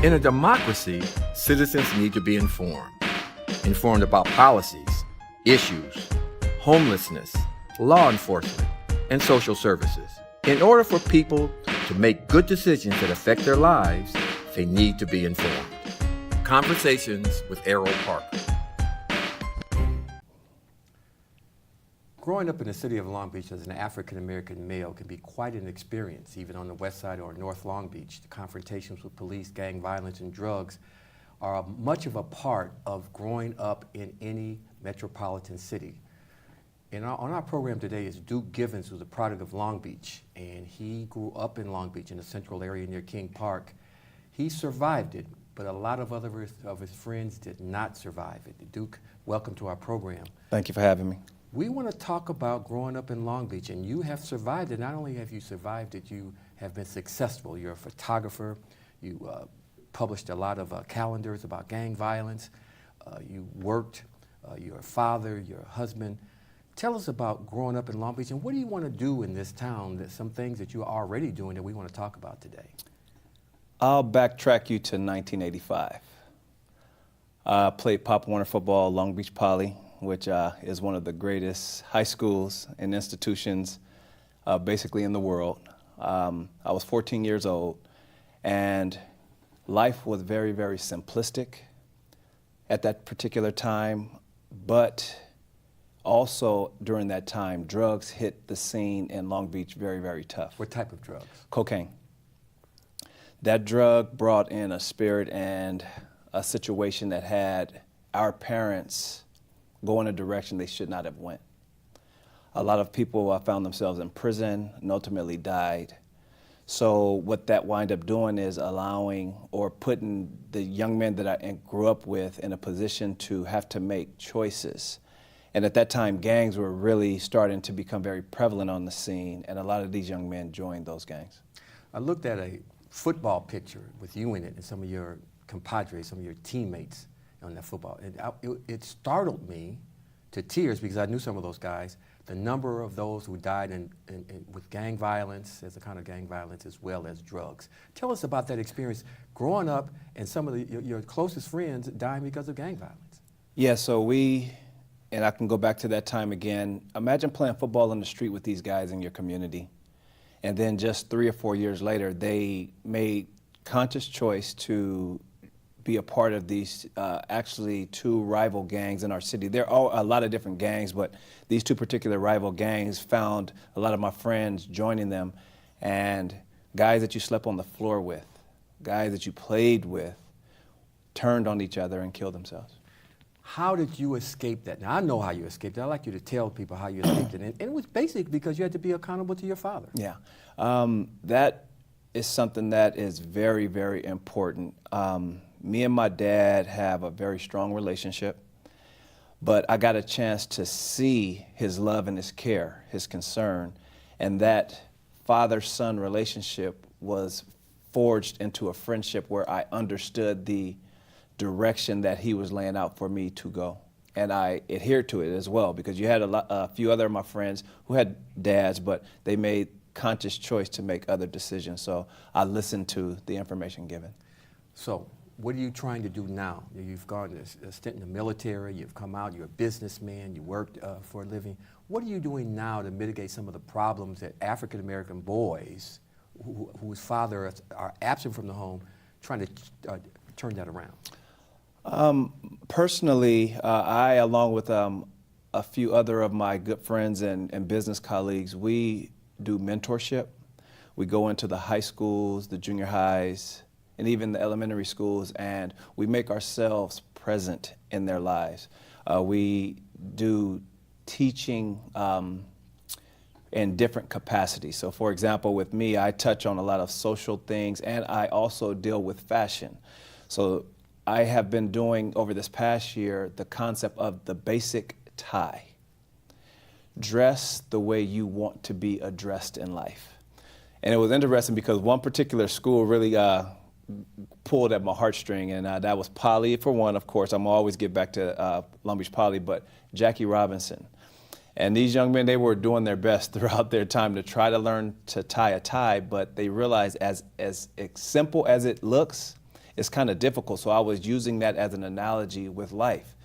In a democracy, citizens need to be informed. Informed about policies, issues, homelessness, law enforcement, and social services. In order for people to make good decisions that affect their lives, they need to be informed. Conversations with Erroll Parker. Growing up in the city of Long Beach as an African-American male can be quite an experience, even on the west side or North Long Beach. The confrontations with police, gang violence, and drugs are much of a part of growing up in any metropolitan city. On our program today is Duke Givens, who's a product of Long Beach, and he grew up in Long Beach in the central area near King Park. He survived it, but a lot of his friends did not survive it. Duke, welcome to our program. Thank you for having me. We want to talk about growing up in Long Beach, and you have survived it. Not only have you survived it, you have been successful. You're a photographer. You published a lot of calendars about gang violence. You worked. You're a father. You're a husband. Tell us about growing up in Long Beach, and what do you want to do in this town, some things that you're already doing that we want to talk about today? I'll backtrack you to 1985. I played Pop Warner football at Long Beach Poly, which is one of the greatest high schools and institutions basically in the world. I was 14 years old, and life was very, very simplistic at that particular time, but also during that time, drugs hit the scene in Long Beach very, very tough. What type of drugs? Cocaine. That drug brought in a spirit and a situation that had our parents go in a direction they should not have went. A lot of people found themselves in prison and ultimately died. So what that wind up doing is allowing or putting the young men that I grew up with in a position to have to make choices. And at that time, gangs were really starting to become very prevalent on the scene, and a lot of these young men joined those gangs. I looked at a football picture with you in it and some of your compadres, some of your teammates on that football. It startled me to tears because I knew some of those guys, the number of those who died with gang violence, as a kind of gang violence, as well as drugs. Tell us about that experience growing up and some of your closest friends dying because of gang violence. Yeah, so and I can go back to that time again. Imagine playing football on the street with these guys in your community. And then just 3 or 4 years later, they made conscious choice to be a part of these actually 2 rival gangs in our city. There are a lot of different gangs, but these 2 particular rival gangs found a lot of my friends joining them, and guys that you slept on the floor with, guys that you played with, turned on each other and killed themselves. How did you escape that? Now, I know how you escaped it. I'd like you to tell people how you escaped it. And it was basically because you had to be accountable to your father. Yeah. That is something that is very, very important. Me and my dad have a very strong relationship, but I got a chance to see his love and his care, his concern, and that father-son relationship was forged into a friendship where I understood the direction that he was laying out for me to go. And I adhered to it as well, because you had a few other of my friends who had dads, but they made conscious choice to make other decisions. So I listened to the information given. So what are you trying to do now? You've gone a stint in the military, you've come out, you're a businessman, you worked for a living. What are you doing now to mitigate some of the problems that African-American boys whose fathers are absent from the home, trying to turn that around? Personally, I, along with a few other of my good friends and business colleagues, we do mentorship. We go into the high schools, the junior highs, and even the elementary schools, and we make ourselves present in their lives. We do teaching in different capacities. So for example, with me, I touch on a lot of social things, and I also deal with fashion. So I have been doing, over this past year, the concept of the basic tie. Dress the way you want to be addressed in life. And it was interesting because one particular school really pulled at my heartstring, and that was Poly, for one, of course. I'm always get back to Long Beach Poly, but Jackie Robinson. And these young men, they were doing their best throughout their time to try to learn to tie a tie, but they realized as simple as it looks, it's kind of difficult. So I was using that as an analogy with life.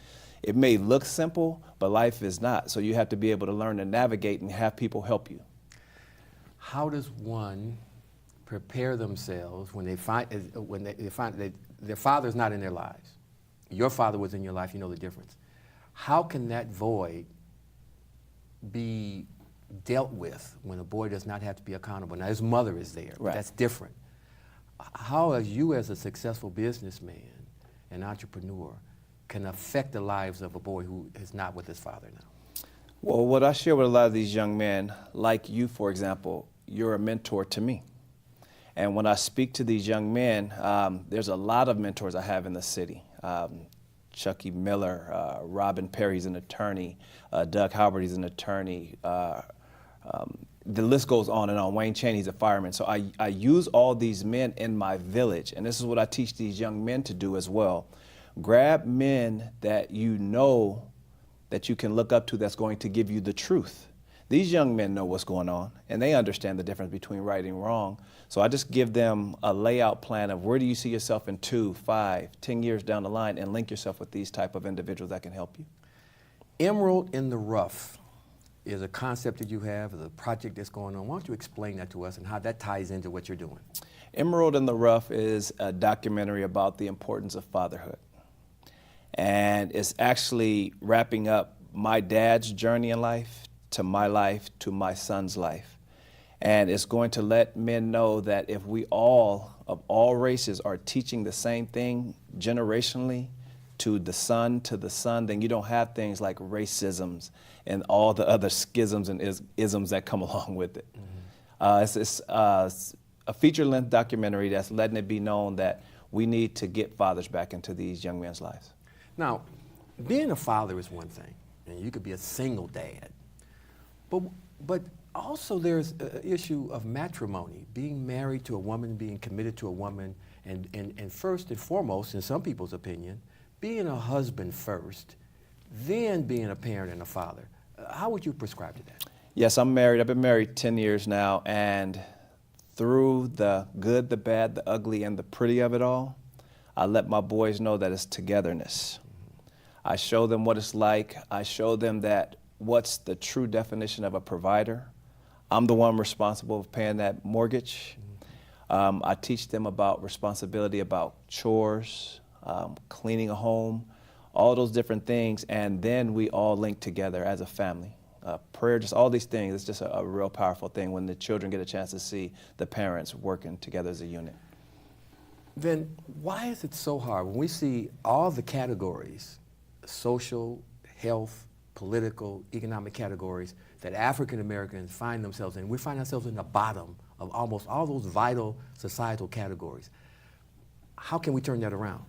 It may look simple, but life is not. So you have to be able to learn to navigate and have people help you. How does one prepare themselves when they find that their father's not in their lives? Your father was in your life, you know the difference. How can that void be dealt with when a boy does not have to be accountable? Now his mother is there, but Right. that's different. How as you as a successful businessman and entrepreneur can affect the lives of a boy who is not with his father now? Well, what I share with a lot of these young men, like you, for example, you're a mentor to me. And when I speak to these young men, there's a lot of mentors I have in the city. Chuckie Miller, Robin Perry's an attorney, Doug Howard, he's an attorney. The list goes on and on. Wayne Chaney's a fireman. So I use all these men in my village, and this is what I teach these young men to do as well. Grab men that you know that you can look up to that's going to give you the truth. These young men know what's going on, and they understand the difference between right and wrong. So I just give them a layout plan of where do you see yourself in 2, 5, 10 years down the line, and link yourself with these type of individuals that can help you. Emerald in the Rough is a concept that you have, is a project that's going on. Why don't you explain that to us and how that ties into what you're doing? Emerald in the Rough is a documentary about the importance of fatherhood. And it's actually wrapping up my dad's journey in life to my son's life. And it's going to let men know that if we all, of all races, are teaching the same thing generationally to the son, then you don't have things like racisms and all the other schisms and isms that come along with it. Mm-hmm. It's a feature-length documentary that's letting it be known that we need to get fathers back into these young men's lives. Now, being a father is one thing, and you could be a single dad. But also there's an issue of matrimony, being married to a woman, being committed to a woman, and first and foremost, in some people's opinion, being a husband first, then being a parent and a father. How would you prescribe to that? Yes, I'm married. I've been married 10 years now, and through the good, the bad, the ugly, and the pretty of it all, I let my boys know that it's togetherness. I show them what it's like. I show them that what's the true definition of a provider. I'm the one responsible for paying that mortgage. I teach them about responsibility, about chores, cleaning a home, all those different things, and then we all link together as a family. Prayer, just all these things, it's just a real powerful thing when the children get a chance to see the parents working together as a unit. Then why is it so hard when we see all the categories, social, health, political, economic categories that African Americans find themselves in? We find ourselves in the bottom of almost all those vital societal categories. How can we turn that around?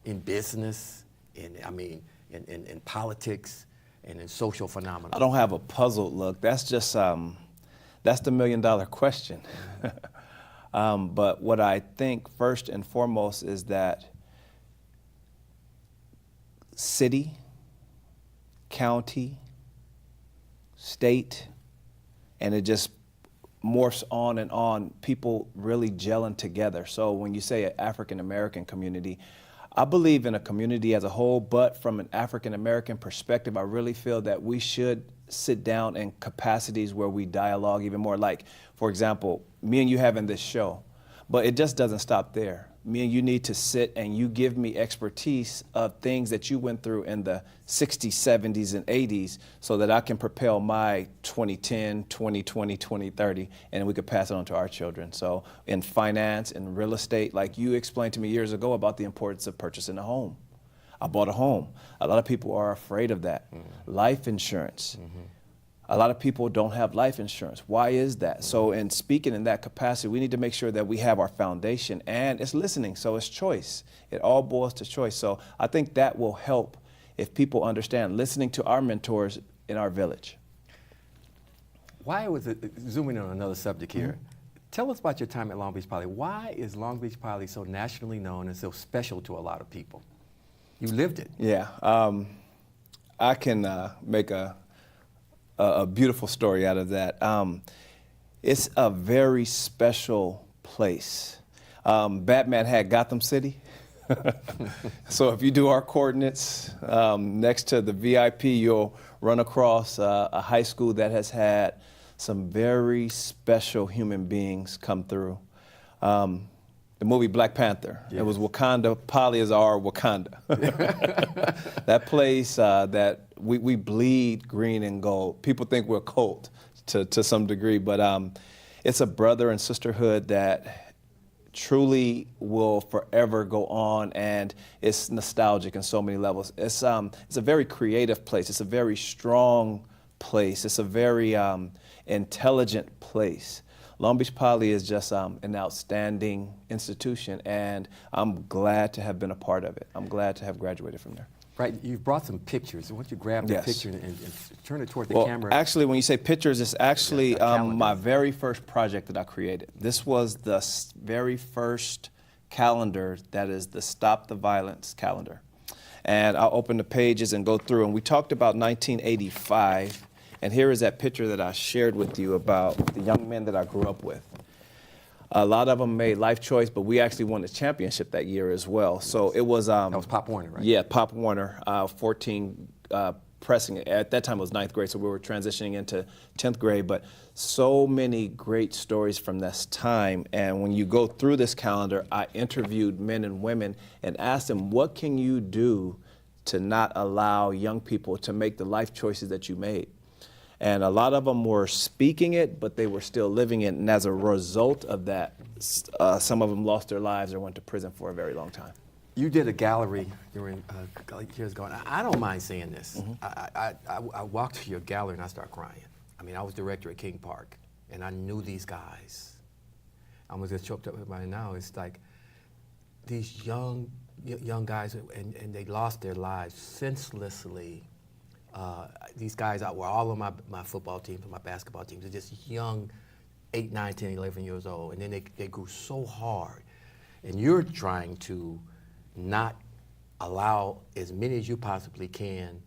In business, in politics, and in social phenomena? I don't have a puzzled look. That's just, that's the million-dollar question. But what I think first and foremost is that city, county, state, and it just morphs on and on, people really gelling together. So when you say an African American community, I believe in a community as a whole, but from an African American perspective, I really feel that we should sit down in capacities where we dialogue even more. Like, for example, me and you having this show, but it just doesn't stop there. Me and you need to sit and you give me expertise of things that you went through in the 60s, 70s, and 80s so that I can propel my 2010, 2020, 2030, and we could pass it on to our children. So in finance, in real estate, like you explained to me years ago about the importance of purchasing a home. I bought a home. A lot of people are afraid of that. Mm-hmm. Life insurance. Mm-hmm. A lot of people don't have life insurance. Why is that? So in speaking in that capacity, we need to make sure that we have our foundation, and it's listening, so it's choice. It all boils to choice. So I think that will help if people understand listening to our mentors in our village. Why was it, zooming on another subject here, Mm-hmm. Tell us about your time at Long Beach Poly. Why is Long Beach Poly so nationally known and so special to a lot of people? You lived it. Yeah, I can make a beautiful story out of that. It's a very special place. Batman had Gotham City. So if you do our coordinates, next to the VIP, you'll run across a high school that has had some very special human beings come through. The movie Black Panther, It was Wakanda, Poly is our Wakanda. That place that we bleed green and gold. People think we're a cult to some degree, but it's a brother and sisterhood that truly will forever go on, and it's nostalgic in so many levels. It's a very creative place. It's a very strong place. It's a very intelligent place. Long Beach Poly is just an outstanding institution, and I'm glad to have been a part of it. I'm glad to have graduated from there. Right, you've brought some pictures. Why don't you grab the picture and turn it toward the Well, camera? actually, when you say pictures, it's actually my very first project that I created. This was the very first calendar that is the Stop the Violence calendar. And I'll open the pages and go through, and we talked about 1985, and here is that picture that I shared with you about the young men that I grew up with. A lot of them made life choice, but we actually won the championship that year as well. So it was... that was Pop Warner, right? Yeah, Pop Warner, 14 pressing. At that time it was 9th grade, so we were transitioning into 10th grade. But so many great stories from this time. And when you go through this calendar, I interviewed men and women and asked them, what can you do to not allow young people to make the life choices that you made? And a lot of them were speaking it, but they were still living it. And as a result of that, some of them lost their lives or went to prison for a very long time. You did a gallery during years ago, and I don't mind saying this. I walked through your gallery and I started crying. I mean, I was director at King Park, and I knew these guys. I'm gonna just choke up everybody now. It's like these young guys, and they lost their lives senselessly. These guys were all on my football teams and my basketball teams. They're just young, 8, 9, 10, 11 years old. And then they grew so hard. And you're trying to not allow as many as you possibly can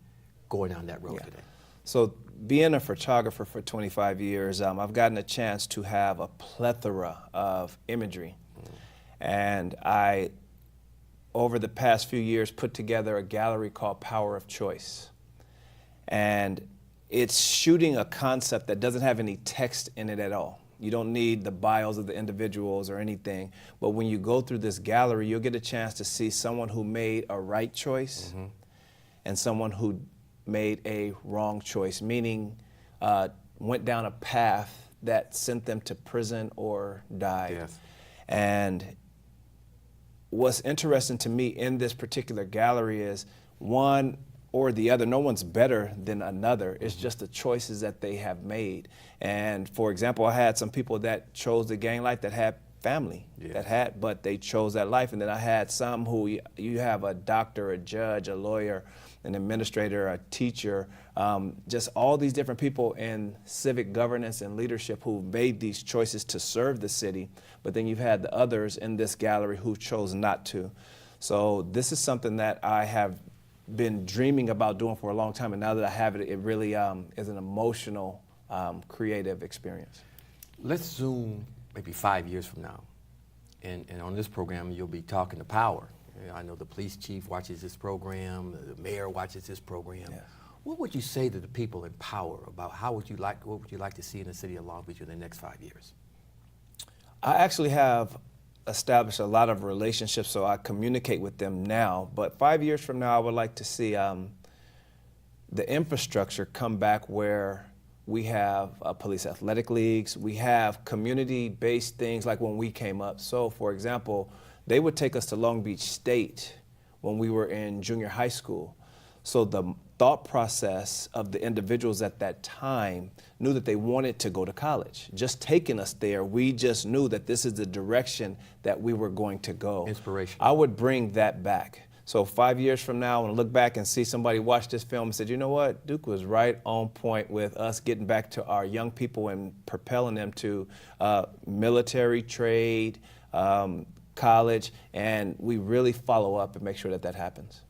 going down that road today. So being a photographer for 25 years, I've gotten a chance to have a plethora of imagery. And I, over the past few years, put together a gallery called Power of Choice. And it's shooting a concept that doesn't have any text in it at all. You don't need the bios of the individuals or anything. But when you go through this gallery, you'll get a chance to see someone who made a right choice and someone who made a wrong choice, meaning went down a path that sent them to prison or died. Yes. And what's interesting to me in this particular gallery is one or the other. No one's better than another. It's just the choices that they have made. And for example, I had some people that chose the gang life that had family, but they chose that life. And then I had some who you have a doctor, a judge, a lawyer, an administrator, a teacher, just all these different people in civic governance and leadership who made these choices to serve the city. But then you've had the others in this gallery who chose not to. So this is something that I have been dreaming about doing for a long time, and now that I have it, it really is an emotional, creative experience. Let's zoom maybe 5 years from now, and on this program you'll be talking to power. I know the police chief watches this program, the mayor watches this program. Yes. What would you say to the people in power about what would you like to see in the city of Long Beach in the next 5 years? I actually have established a lot of relationships, so I communicate with them now. But 5 years from now, I would like to see the infrastructure come back where we have police athletic leagues, we have community-based things like when we came up. So, for example, they would take us to Long Beach State when we were in junior high school. So the thought process of the individuals at that time knew that they wanted to go to college. Just taking us there, we just knew that this is the direction that we were going to go. Inspiration. I would bring that back. So 5 years from now, when I look back and see somebody watch this film and said, you know what, Duke was right on point with us getting back to our young people and propelling them to military, trade, college, and we really follow up and make sure that that happens.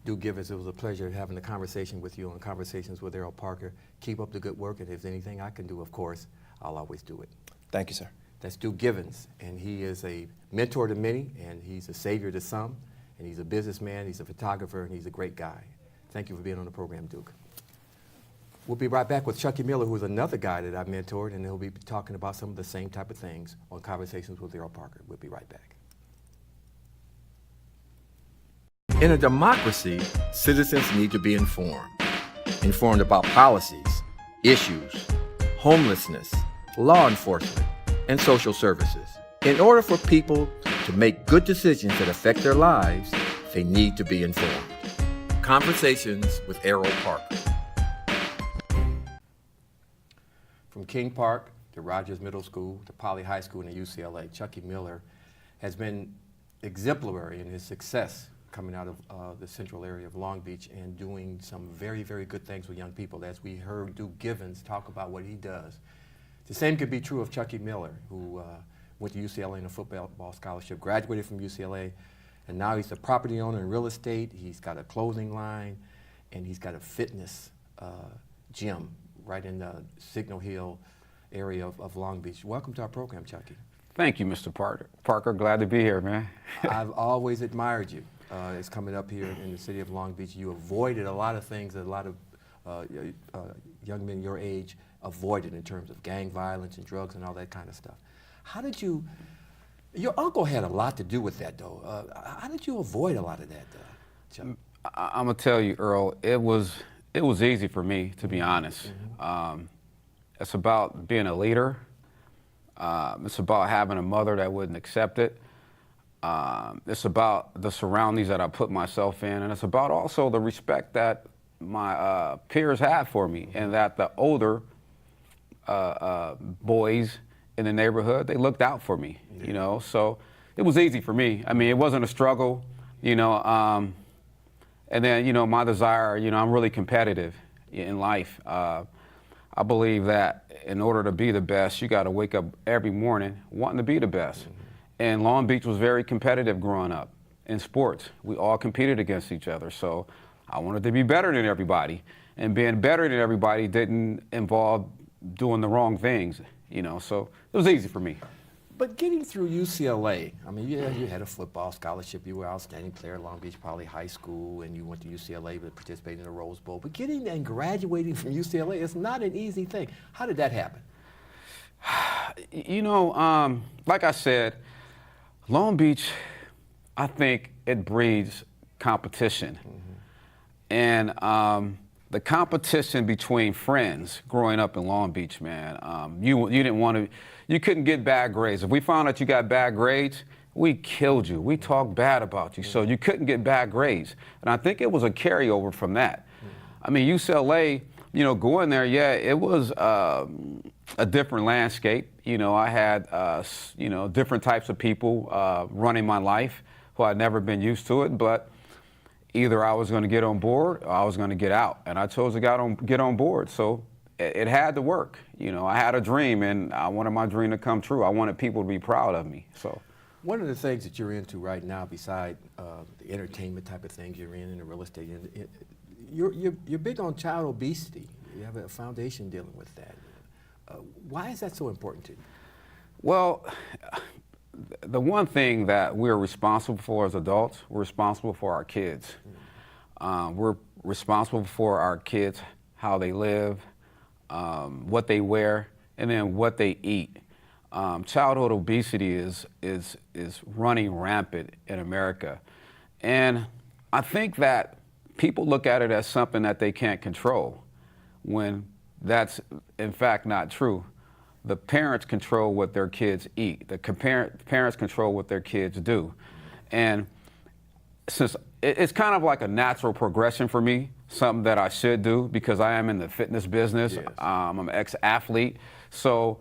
Duke Givens, it was a pleasure having a conversation with you on Conversations with Erroll Parker. Keep up the good work, and if there's anything I can do, of course, I'll always do it. Thank you, sir. That's Duke Givens, and he is a mentor to many, and he's a savior to some, and he's a businessman, he's a photographer, and he's a great guy. Thank you for being on the program, Duke. We'll be right back with Chuckie Miller, who's another guy that I've mentored, and he'll be talking about some of the same type of things on Conversations with Erroll Parker. We'll be right back. In a democracy, citizens need to be informed about policies, issues, homelessness, law enforcement, and social services. In order for people to make good decisions that affect their lives, they need to be informed. Conversations with Erroll Parker. From King Park to Rogers Middle School to Poly High School and to UCLA, Chuckie Miller has been exemplary in his success coming out of the central area of Long Beach and doing some very, very good things with young people. As we heard Duke Givens talk about what he does. The same could be true of Chuckie Miller, who went to UCLA on a football scholarship, graduated from UCLA, and now he's a property owner in real estate. He's got a clothing line, and he's got a fitness gym right in the Signal Hill area of Long Beach. Welcome to our program, Chuckie. Thank you, Mr. Parker. Glad to be here, man. I've always admired you. It's coming up here in the city of Long Beach. You avoided a lot of things that a lot of young men your age avoided in terms of gang violence and drugs and all that kind of stuff. How did you, your uncle had a lot to do with that though. How did you avoid a lot of that, Chuck? I'm gonna tell you, Earl, it was easy for me, to be honest. It's about being a leader. It's about having a mother that wouldn't accept it. It's about the surroundings that I put myself in, and it's about also the respect that my peers had for me, and that the older boys in the neighborhood, they looked out for me, you know. So it was easy for me. I mean, it wasn't a struggle, you know. And then, you know, my desire, you know, I'm really competitive in life. I believe that in order to be the best, you got to wake up every morning wanting to be the best. And Long Beach was very competitive growing up in sports. We all competed against each other. So I wanted to be better than everybody. And being better than everybody didn't involve doing the wrong things, you know. So it was easy for me. But getting through UCLA, I mean, yeah, you had a football scholarship, you were an outstanding player at Long Beach Poly High School, and you went to UCLA to participate in the Rose Bowl. But getting and graduating from UCLA is not an easy thing. How did that happen? You know, like I said, Long Beach, I think it breeds competition. And the competition between friends growing up in Long Beach, man, you didn't want to, you couldn't get bad grades. If we found out you got bad grades, we killed you. We talked bad about you. So you couldn't get bad grades. And I think it was a carryover from that. I mean, UCLA, you know, going there, yeah, it was a different landscape. You know, I had, you know, different types of people running my life who I'd never been used to it, but either I was going to get on board or I was going to get out. And I chose to get on board. So it had to work. You know, I had a dream, and I wanted my dream to come true. I wanted people to be proud of me. So one of the things that you're into right now, beside the entertainment type of things you're in the real estate, you're big on child obesity. You have a foundation dealing with that. Why is that so important to you? Well, the one thing that we're responsible for as adults, we're responsible for our kids. We're responsible for our kids, how they live, what they wear, and then what they eat. Childhood obesity is running rampant in America. And I think that people look at it as something that they can't control, when that's in fact not true. The parents control what their kids eat. The parents control what their kids do. And since it's kind of like a natural progression for me, something that I should do because I am in the fitness business. Yes. I'm an ex-athlete. So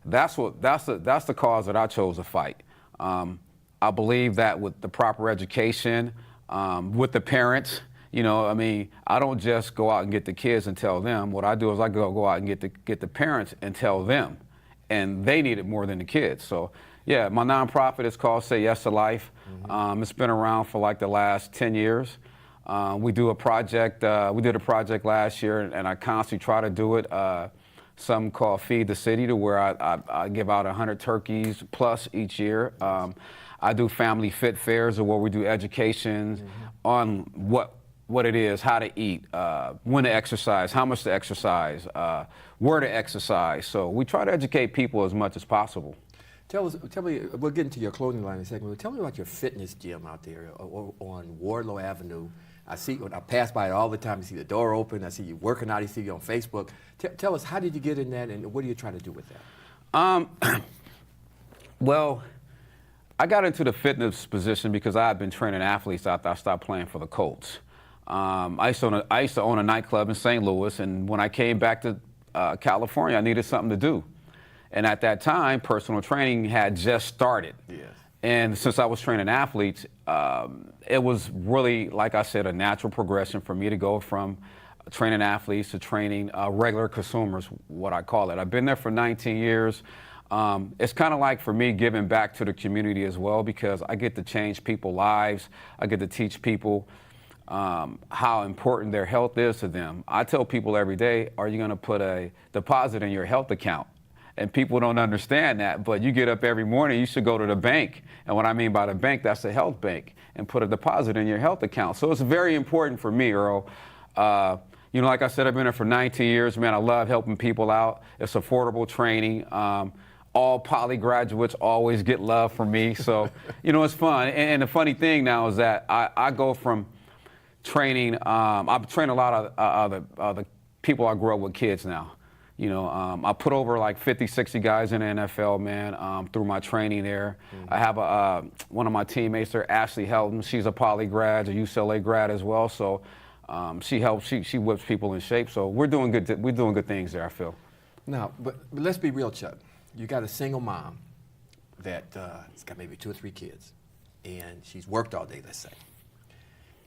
that's the cause that I chose to fight. I believe that with the proper education, with the parents, you know, I mean, I don't just go out and get the kids and tell them. What I do is I go out and get the parents and tell them, and they need it more than the kids. So, yeah, my nonprofit is called Say Yes to Life. It's been around for like the last 10 years. We do a project. We did a project last year, and I constantly try to do it something called Feed the City, to where I give out 100 turkeys plus each year. I do family fit fairs, where we do educations on what it is, how to eat, when to exercise, how much to exercise, where to exercise. So we try to educate people as much as possible. Tell me, we'll get into your clothing line in a second, but tell me about your fitness gym out there on Wardlow Avenue. I see, when I pass by it all the time, you see the door open, I see you working out, I see you on Facebook. Tell us, how did you get in that, and what are you trying to do with that? Well, I got into the fitness position because I had been training athletes after I stopped playing for the Colts. I used to own a nightclub in St. Louis, and when I came back to California, I needed something to do. And at that time, personal training had just started. Yes. And since I was training athletes, it was really, like I said, a natural progression for me to go from training athletes to training regular consumers, what I call it. I've been there for 19 years. It's kind of like, for me, giving back to the community as well, because I get to change people's lives. I get to teach people how important their health is to them. I tell people every day, are you going to put a deposit in your health account? And people don't understand that, but you get up every morning, you should go to the bank. And what I mean by the bank, that's the health bank, and put a deposit in your health account. So it's very important for me, Earl. You know, like I said, I've been there for 19 years, man. I love helping people out. It's affordable training. All poly graduates always get love from me. So, you know, it's fun. And the funny thing now is that I go from training, I've trained a lot of the people I grew up with, kids now. You know, I put over like 50, 60 guys in the NFL, man, through my training there. I have one of my teammates there, Ashley Helton. She's a poly grad, a UCLA grad as well. So she helps, she whips people in shape. So we're doing good things there, I feel. Now, but let's be real, Chuck. You got a single mom that's got maybe 2 or 3 kids, and she's worked all day, let's say,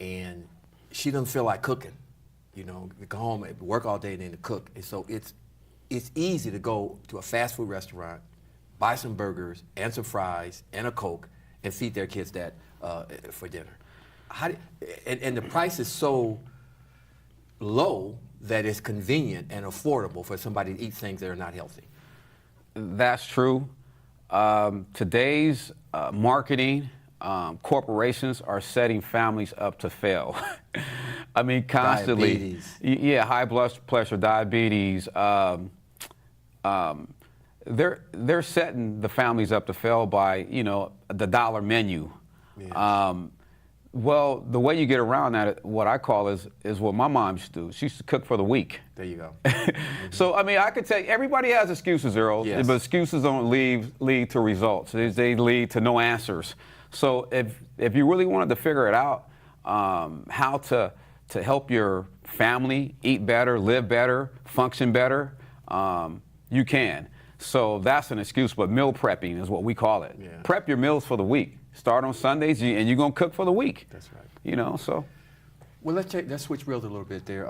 and she doesn't feel like cooking. You know, go home, work all day, and then to cook. And so it's easy to go to a fast food restaurant, buy some burgers and some fries and a Coke, and feed their kids that for dinner. And the price is so low that it's convenient and affordable for somebody to eat things that are not healthy. That's true. Today's marketing, corporations are setting families up to fail. I mean, constantly. Diabetes. Yeah, high blood pressure, diabetes. They're setting the families up to fail by, you know, the dollar menu. Yes. Well, the way you get around that, what I call is what my mom used to do. She used to cook for the week. There you go. So, I mean, I could tell you, everybody has excuses, Errol, Yes. but excuses don't lead to results. They lead to no answers. So if you really wanted to figure it out, how to help your family eat better, live better, function better, you can. So that's an excuse, but meal prepping is what we call it. Yeah. Prep your meals for the week. Start on Sundays, and you're going to cook for the week. That's right. You know, so. Well, let's switch reels a little bit there.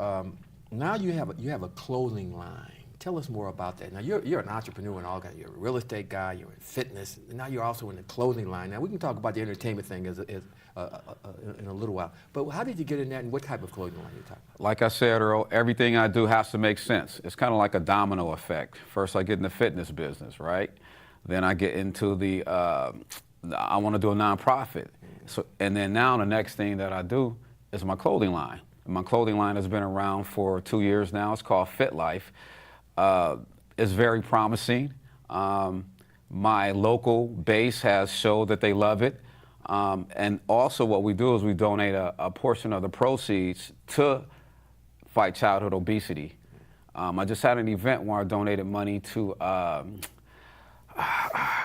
Now you have a clothing line. Tell us more about that. Now you're an entrepreneur and all that. You're a real estate guy. You're in fitness. And now you're also in the clothing line. Now we can talk about the entertainment thing in a little while. But how did you get in that, and what type of clothing line are you talking about? Like I said, Earl, everything I do has to make sense. It's kind of like a domino effect. First, I get in the fitness business, right? Then I get into I want to do a nonprofit. So, and then now the next thing that I do is my clothing line. And my clothing line has been around for 2 years now. It's called Fit Life. It's very promising. My local base has showed that they love it. And also what we do is we donate a portion of the proceeds to fight childhood obesity. I just had an event where I donated money to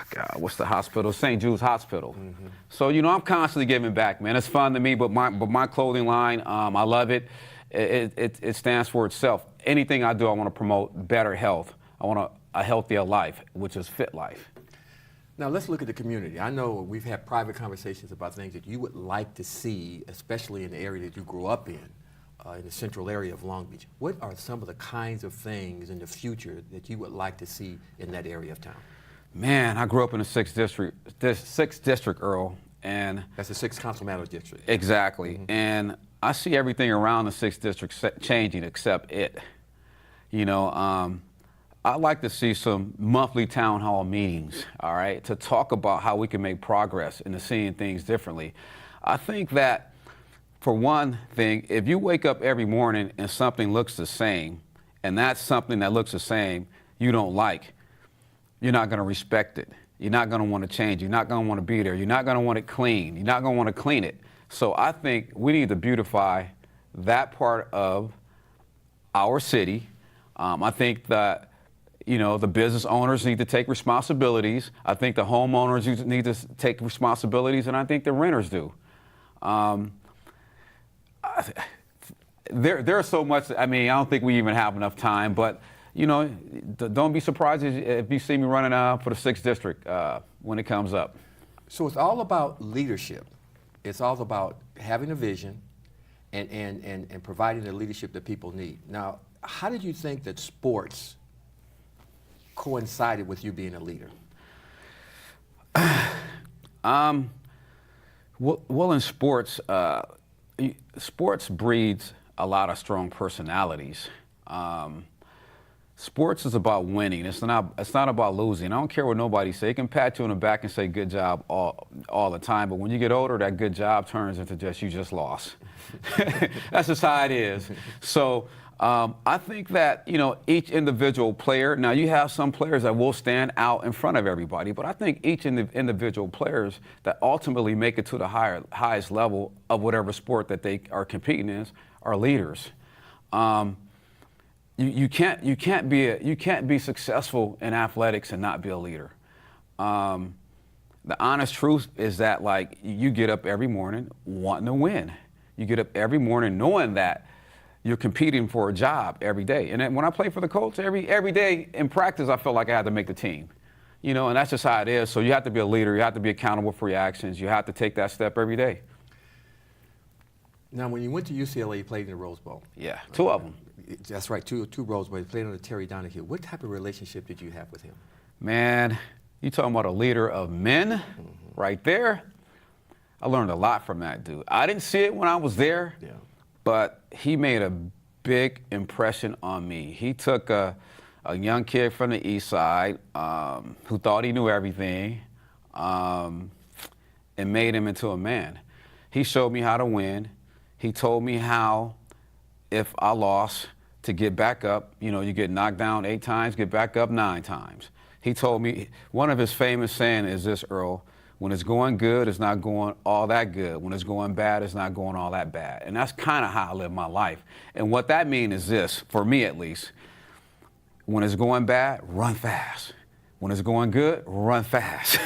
God, what's the hospital? St. Jude's Hospital. Mm-hmm. So, you know, I'm constantly giving back, man. It's fun to me, but my clothing line, I love it. It stands for itself. Anything I do, I want to promote better health. I want a healthier life, which is Fit Life. Now let's look at the community. I know we've had private conversations about things that you would like to see, especially in the area that you grew up in the central area of Long Beach. What are some of the kinds of things in the future that you would like to see in that area of town? Man, I grew up in the 6th district, Earl, and that's the 6th Council District. Exactly, Mm-hmm. and I see everything around the 6th district changing except it. You know, I'd like to see some monthly town hall meetings, all right, to talk about how we can make progress into seeing things differently. I think that, for one thing, if you wake up every morning and something looks the same, and that's something that looks the same you don't like, you're not going to respect it. You're not going to want to change. You're not going to want to be there. You're not going to want it clean. You're not going to want to clean it. So I think we need to beautify that part of our city. I think that, you know, the business owners need to take responsibilities. I think the homeowners need to take responsibilities, and I think the renters do. There's so much. I mean, I don't think we even have enough time, but you know, don't be surprised if you see me running for the 6th district when it comes up. So it's all about leadership. It's all about having a vision and providing the leadership that people need. Now, how did you think that sports coincided with you being a leader? Well, in sports, sports breeds a lot of strong personalities. Sports is about winning. It's not about losing. I don't care what nobody say. They can pat you on the back and say good job all the time, but when you get older, that good job turns into just you just lost. That's just how it is. So I think that, you know, each individual player, now you have some players that will stand out in front of everybody, but I think each individual players that ultimately make it to the highest level of whatever sport that they are competing in are leaders. You can't be successful in athletics and not be a leader. The honest truth is that, like, you get up every morning wanting to win. You get up every morning knowing that you're competing for a job every day. And then when I played for the Colts, every day in practice, I felt like I had to make the team. You know, and that's just how it is. So you have to be a leader. You have to be accountable for your actions. You have to take that step every day. Now, when you went to UCLA, you played in the Rose Bowl. Yeah, 2 of them. That's right, two Rose Bowls. You played under Terry Donahue. What type of relationship did you have with him? Man, you talking about a leader of men right there? I learned a lot from that dude. I didn't see it when I was there, but he made a big impression on me. He took a young kid from the East Side who thought he knew everything and made him into a man. He showed me how to win. He told me how, if I lost, to get back up. You know, you get knocked down 8 times, get back up 9 times. He told me, one of his famous saying is this, Earl: when it's going good, it's not going all that good. When it's going bad, it's not going all that bad. And that's kind of how I live my life. And what that means is this, for me at least: when it's going bad, run fast. When it's going good, run fast.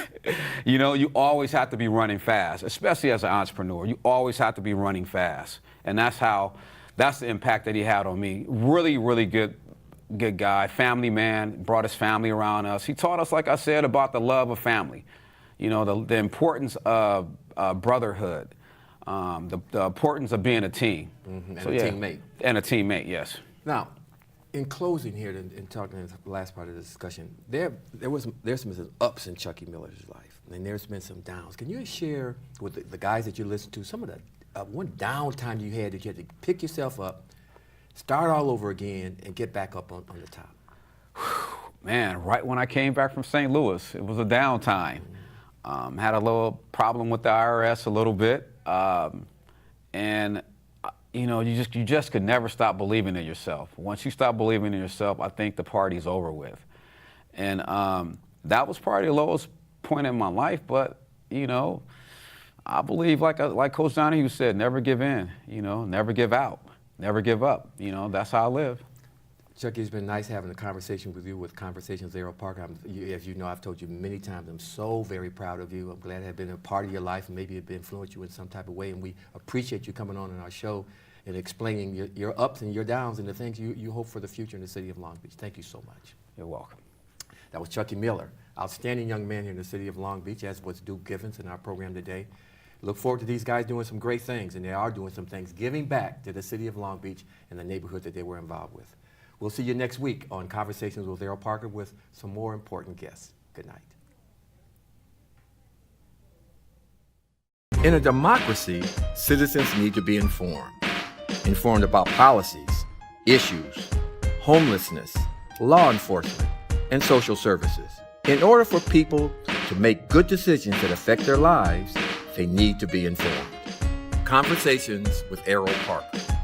You know, you always have to be running fast, especially as an entrepreneur. You always have to be running fast. And that's the impact that he had on me. Really, really good guy, family man, brought his family around us. He taught us, like I said, about the love of family. You know, the importance of brotherhood, the importance of being a team. And a teammate. And a teammate, yes. Now, in closing here, in talking in the last part of the discussion, there's been some ups in Chuckie Miller's life, and there's been some downs. Can you share with the guys that you listen to some of the one downtime you had to pick yourself up, start all over again, and get back up on the top? Man, right when I came back from St. Louis, it was a downtime. Had a little problem with the IRS a little bit, and you know, you just could never stop believing in yourself. Once you stop believing in yourself, I think the party's over with. And that was probably the lowest point in my life, but you know, I believe, like Coach Donahue said, never give in, you know, never give out, never give up. You know, that's how I live. Chuckie, it's been nice having a conversation with you with Conversations with Erroll Parker. As you know, I've told you many times, I'm so very proud of you. I'm glad I've been a part of your life, and maybe it influenced you in some type of way, and we appreciate you coming on our show and explaining your ups and your downs and the things you hope for the future in the city of Long Beach. Thank you so much. You're welcome. That was Chuckie Miller, outstanding young man here in the city of Long Beach, as was Duke Givens in our program today. Look forward to these guys doing some great things, and they are doing some things, giving back to the city of Long Beach and the neighborhood that they were involved with. We'll see you next week on Conversations with Erroll Parker with some more important guests. Good night. In a democracy, citizens need to be informed. Informed about policies, issues, homelessness, law enforcement, and social services. In order for people to make good decisions that affect their lives, they need to be informed. Conversations with Erroll Parker.